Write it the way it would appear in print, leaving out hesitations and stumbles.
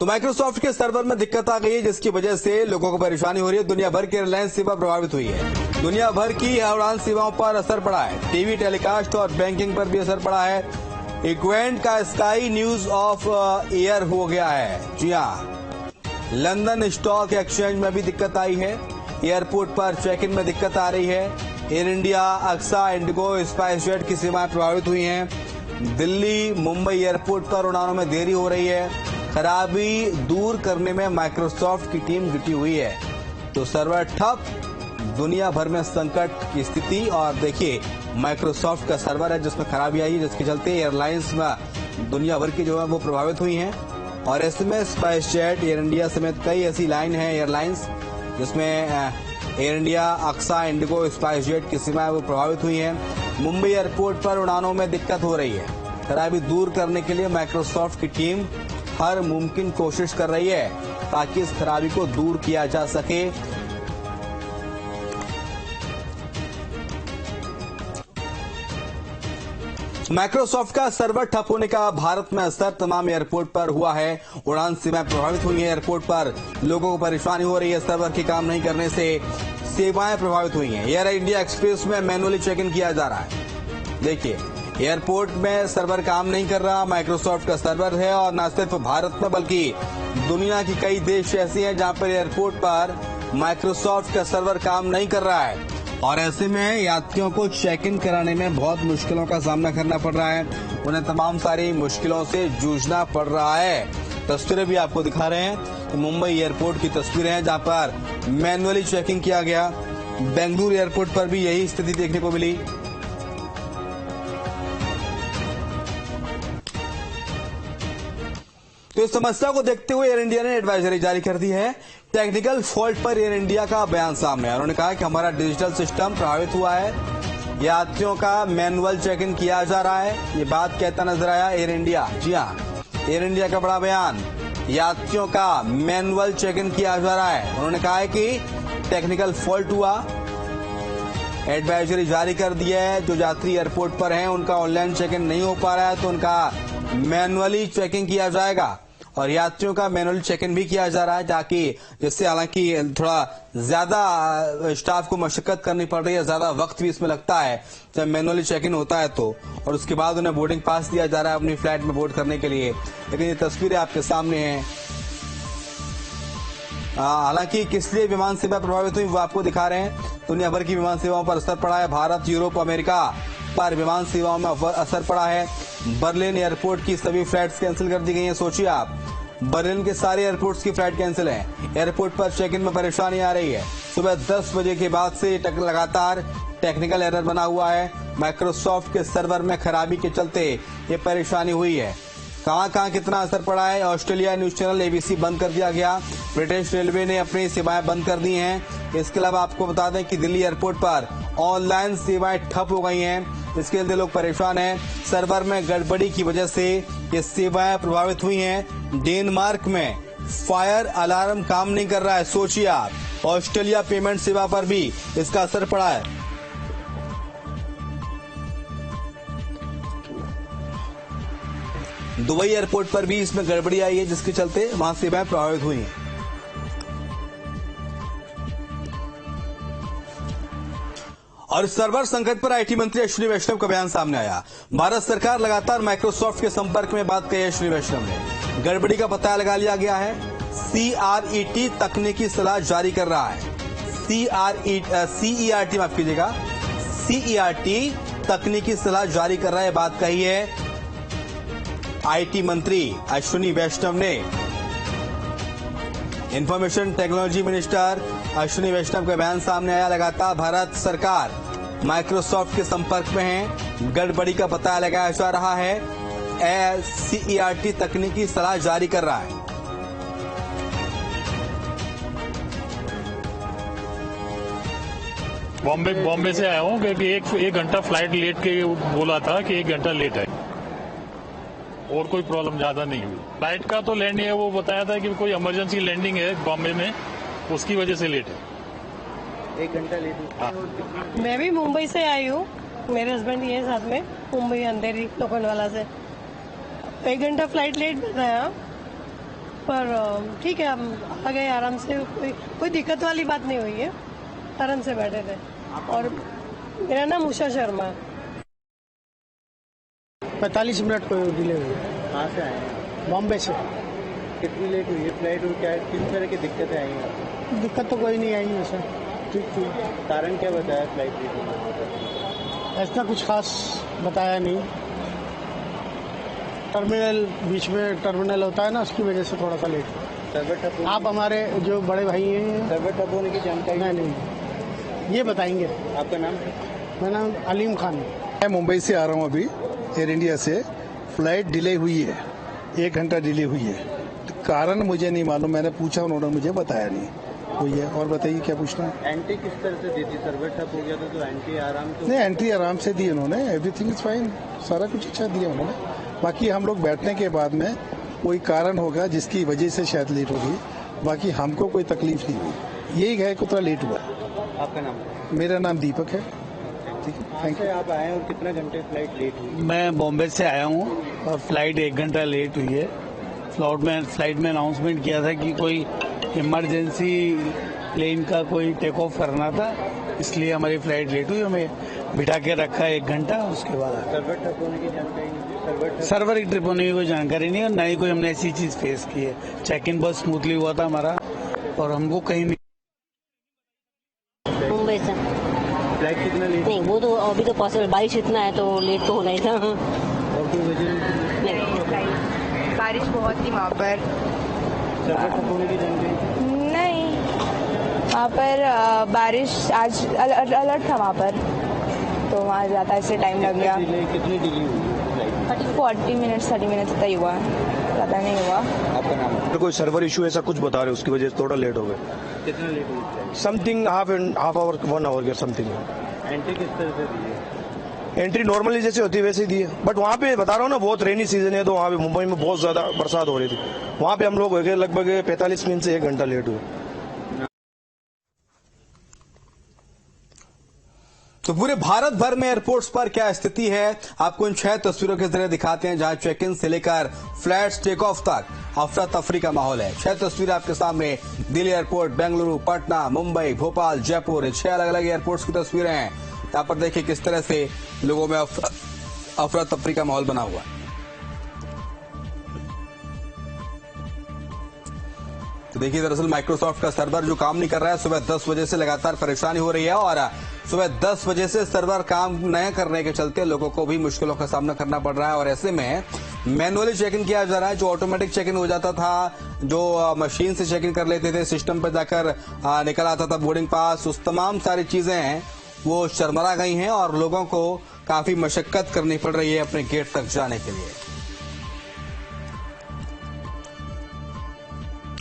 तो माइक्रोसॉफ्ट के सर्वर में दिक्कत आ गई है, जिसकी वजह से लोगों को परेशानी हो रही है। दुनिया भर की एयरलाइन सेवा प्रभावित हुई है। दुनिया भर की उड़ान सेवाओं पर असर पड़ा है। टीवी टेलीकास्ट और बैंकिंग पर भी असर पड़ा है। इक्वेंट का स्काई न्यूज ऑफ एयर हो गया है। जी हाँ, लंदन स्टॉक एक्सचेंज में भी दिक्कत आई है। एयरपोर्ट पर चेक इन में दिक्कत आ रही है। Air India, Akasa, IndiGo, SpiceJet की सेवाएं प्रभावित हुई हैं। दिल्ली, मुंबई एयरपोर्ट पर उड़ानों में देरी हो रही है। खराबी दूर करने में माइक्रोसॉफ्ट की टीम जुटी हुई है। तो सर्वर ठप, दुनिया भर में संकट की स्थिति। और देखिए, माइक्रोसॉफ्ट का सर्वर है जिसमें खराबी आई है, जिसके चलते एयरलाइंस में दुनिया भर की जो है वो प्रभावित हुई हैं। और ऐसे में स्पाइस जेट, एयर इंडिया समेत कई ऐसी लाइन है एयरलाइंस जिसमें Air India, Akasa, IndiGo, SpiceJet की सेवाएं वो प्रभावित हुई हैं। मुंबई एयरपोर्ट पर उड़ानों में दिक्कत हो रही है। खराबी दूर करने के लिए माइक्रोसॉफ्ट की टीम हर मुमकिन कोशिश कर रही है ताकि इस खराबी को दूर किया जा सके। माइक्रोसॉफ्ट का सर्वर ठप होने का भारत में असर तमाम एयरपोर्ट पर हुआ है। उड़ान सेवाएं प्रभावित हुई हैं। एयरपोर्ट पर लोगों को परेशानी हो रही है। सर्वर के काम नहीं करने से सेवाएं प्रभावित हुई हैं। एयर इंडिया एक्सप्रेस में मैनुअली चेक इन किया जा रहा है। देखिए, एयरपोर्ट में सर्वर काम नहीं कर रहा। माइक्रोसॉफ्ट का सर्वर है। और न सिर्फ भारत में बल्कि दुनिया की कई देश ऐसे हैं जहां पर एयरपोर्ट पर माइक्रोसॉफ्ट का सर्वर काम नहीं कर रहा है। और ऐसे में यात्रियों को चेक इन कराने में बहुत मुश्किलों का सामना करना पड़ रहा है। उन्हें तमाम सारी मुश्किलों से जूझना पड़ रहा है। तस्वीरें भी आपको दिखा रहे हैं। तो मुंबई एयरपोर्ट की तस्वीरें हैं जहां पर मैनुअली चेकिंग किया गया। बेंगलुरु एयरपोर्ट पर भी यही स्थिति देखने को मिली। तो इस समस्या को देखते हुए एयर इंडिया ने एडवाइजरी जारी कर दी है। टेक्निकल फॉल्ट पर एयर इंडिया का बयान सामने है। उन्होंने कहा कि हमारा डिजिटल सिस्टम प्रभावित हुआ है। यात्रियों का मैनुअल चेक इन किया जा रहा है। ये बात कहता नजर आया एयर इंडिया। जी हाँ, एयर इंडिया का बड़ा बयान, यात्रियों का मैनुअल चेक इन किया जा रहा है। उन्होंने कहा है कि टेक्निकल फॉल्ट हुआ, एडवाइजरी जारी कर दी है। जो यात्री एयरपोर्ट पर हैं उनका ऑनलाइन चेक इन नहीं हो पा रहा है तो उनका मैनुअली चेकिंग किया जाएगा। और यात्रियों का मैनुअल चेक इन भी किया जा रहा है ताकि जिससे हालांकि थोड़ा ज्यादा स्टाफ को मशक्कत करनी पड़ रही है, ज्यादा वक्त भी इसमें लगता है जब मैनुअली चेक इन होता है तो। और उसके बाद उन्हें बोर्डिंग पास दिया जा रहा है अपनी फ्लाइट में बोर्ड करने के लिए। लेकिन ये तस्वीरें आपके सामने हैं। हालांकि किस लिए विमान सेवा प्रभावित हुई वो आपको दिखा रहे हैं। दुनिया भर की विमान सेवाओं पर असर पड़ा है। भारत, यूरोप, अमेरिका पर विमान सेवाओं में असर पड़ा है। बर्लिन एयरपोर्ट की सभी फ्लाइट्स कैंसिल कर दी गई हैं। सोचिए आप, बर्लिन के सारे एयरपोर्ट्स की फ्लाइट कैंसिल है। एयरपोर्ट पर चेक इन में परेशानी आ रही है। सुबह 10 बजे के बाद से लगातार टेक्निकल एरर बना हुआ है। माइक्रोसॉफ्ट के सर्वर में खराबी के चलते ये परेशानी हुई है। कहां कितना असर पड़ा है। ऑस्ट्रेलिया न्यूज चैनल ABC बंद कर दिया गया। ब्रिटिश रेलवे ने अपनी सेवाएं बंद कर दी हैं। इसके अलावा आपको बता दें कि दिल्ली एयरपोर्ट पर ऑनलाइन सेवाएं ठप हो गई हैं। इसके लिए लोग परेशान हैं। सर्वर में गड़बड़ी की वजह से ये सेवाएं प्रभावित हुई हैं। डेनमार्क में फायर अलार्म काम नहीं कर रहा है। सोचिए आप, ऑस्ट्रेलिया पेमेंट सेवा पर भी इसका असर पड़ा है। दुबई एयरपोर्ट पर भी इसमें गड़बड़ी आई है जिसके चलते वहां सेवाएं प्रभावित हुई हैं। और सर्वर संकट पर IT मंत्री अश्विनी वैष्णव का बयान सामने आया। भारत सरकार लगातार माइक्रोसॉफ्ट के संपर्क में बात कही है अश्विनी वैष्णव ने। गड़बड़ी का पता लगा लिया गया है। CERT तकनीकी सलाह जारी कर रहा है। CERT माफ कीजिएगा, CERT तकनीकी सलाह जारी कर रहा है, बात कही है IT मंत्री अश्विनी वैष्णव ने। इंफॉर्मेशन टेक्नोलॉजी मिनिस्टर अश्विनी वैष्णव का बयान सामने आया। लगातार भारत सरकार माइक्रोसॉफ्ट के संपर्क में है। गड़बड़ी का पता लगाया जा रहा है। CERT तकनीकी सलाह जारी कर रहा है। बॉम्बे से आया हूँ क्योंकि एक घंटा फ्लाइट लेट के बोला था कि 1 घंटा लेट है और कोई प्रॉब्लम ज्यादा नहीं हुई। फ्लाइट का तो लैंडिंग है, वो बताया था कि कोई इमरजेंसी लैंडिंग है बॉम्बे में, उसकी वजह से लेट है। 1 घंटा लेट। हाँ। मैं भी मुंबई से आई हूँ, मेरे हस्बैंड ये साथ में, मुंबई अंधेरी लोखंडवाला से। 1 घंटा फ्लाइट लेट बताया। पर ठीक है, हम आ गए आराम से, कोई दिक्कत वाली बात नहीं हुई है, आराम से बैठे थे। और मेरा नाम उषा शर्मा है। 45 मिनट को डिले हुई। कहाँ से आए हैं? बॉम्बे से। कितनी लेट हुई है फ्लाइट और क्या किस तरह की दिक्कतें आई हैं? दिक्कत तो कोई नहीं आई वैसे, ठीक थी। कारण क्या बताया फ्लाइट लेट होने? ऐसा कुछ खास बताया नहीं। टर्मिनल, बीच में टर्मिनल होता है ना, उसकी वजह से थोड़ा सा लेट। सर्वर ठप होने- आप हमारे जो बड़े भाई हैं, सर्वर ठप होने की जानकारी नहीं, ये बताएंगे। आपका नाम? मेरा नाम अलीम खान है। मैं मुंबई से आ रहा हूँ अभी एयर इंडिया से। फ्लाइट डिले हुई है, 1 घंटा डिले हुई है। तो कारण मुझे नहीं मालूम, मैंने पूछा, उन्होंने मुझे बताया नहीं हुई है। और बताइए क्या पूछना है? एंट्री किस तरह से दी थी? सर्वर ठप हो गया था तो एंट्री आराम से? नहीं, एंट्री आराम से दी उन्होंने, एवरीथिंग इज फाइन, सारा कुछ अच्छा दिया उन्होंने। बाकी हम लोग बैठने के बाद में कोई कारण होगा जिसकी वजह से शायद लेट होगी, बाकी हमको कोई तकलीफ नहीं हुई। यही है कि उतना लेट हुआ। आपका नाम? मेरा नाम दीपक है। ठीक है, थैंक यू। आप आए और कितना घंटे फ्लाइट लेट हुई? मैं बॉम्बे से आया हूँ और फ्लाइट 1 घंटा लेट हुई है। फ्लाइट में अनाउंसमेंट किया था कि कोई इमरजेंसी प्लेन का कोई टेक ऑफ करना था, इसलिए हमारी फ्लाइट लेट हुई। हमें बिठा के रखा 1 घंटा, उसके बाद सर्वर ठप होने की जानकारी नहीं थी? सर्वर की ट्रिप होने की कोई जानकारी नहीं है, और न ही कोई हमने ऐसी चीज फेस की है। चेक इन बहुत स्मूथली हुआ था हमारा, और हमको कहीं नहीं। मुंबई से। फ्लाइट कितना लेट? नहीं, वो तो अभी तो पॉसिबल, बारिश इतना है तो लेट तो होना ही था। और कोई वजह नहीं? बारिश बहुत थी वहाँ पर। सर्वर ठप होने की जानकारी? नहीं, वहाँ पर बारिश आज अलर्ट था वहाँ पर, तो वहाँ ज़्यादा इससे टाइम लग गया। कितनी डिले हुई फ्लाइट? 40 मिनट्स 30 मिनट्स तक ही हुआ, ज़्यादा नहीं हुआ। आपका नाम? कोई सर्वर इशू ऐसा कुछ बता रहे, उसकी वजह से थोड़ा लेट हो गए। कितना लेट हुई flight? Something half hour 1 hour के समथिंग। एंट्री किस तरह से दी है? एंट्री नॉर्मली जैसे होती है वैसे ही दी है, बट वहाँ पे बता रहा हूँ ना, बहुत रेनी सीजन है, तो वहाँ पे मुंबई में बहुत ज्यादा बरसात हो रही थी। वहाँ पे हम लोग हो गए लगभग 45 मिनट से 1 घंटा लेट हुए। तो पूरे भारत भर में एयरपोर्ट्स पर क्या स्थिति है, आपको इन 6 तस्वीरों के जरिए दिखाते हैं, जहां चेक इन से लेकर फ्लाइट्स टेक ऑफ तक अफरा तफरी का माहौल है। 6 तस्वीरें आपके सामने, दिल्ली एयरपोर्ट, बेंगलुरु, पटना, मुंबई, भोपाल, जयपुर, 6 अलग अलग एयरपोर्ट्स की तस्वीरें हैं। यहाँ पर देखिए किस तरह से लोगों में अफरा तफरी का माहौल बना हुआ है। तो देखिए, दरअसल माइक्रोसॉफ्ट का सर्वर जो काम नहीं कर रहा है, सुबह 10 बजे से लगातार परेशानी हो रही है, और सुबह 10 बजे से सर्वर काम न करने के चलते लोगों को भी मुश्किलों का सामना करना पड़ रहा है। और ऐसे में मैनुअली चेक इन किया जा रहा है। जो ऑटोमेटिक चेक इन हो जाता था, जो मशीन से चेक इन कर लेते थे, सिस्टम पर जाकर निकल आता था बोर्डिंग पास, उस तमाम सारी चीजें हैं वो शर्मरा गई हैं, और लोगों को काफी मशक्कत करनी पड़ रही है अपने गेट तक जाने के लिए।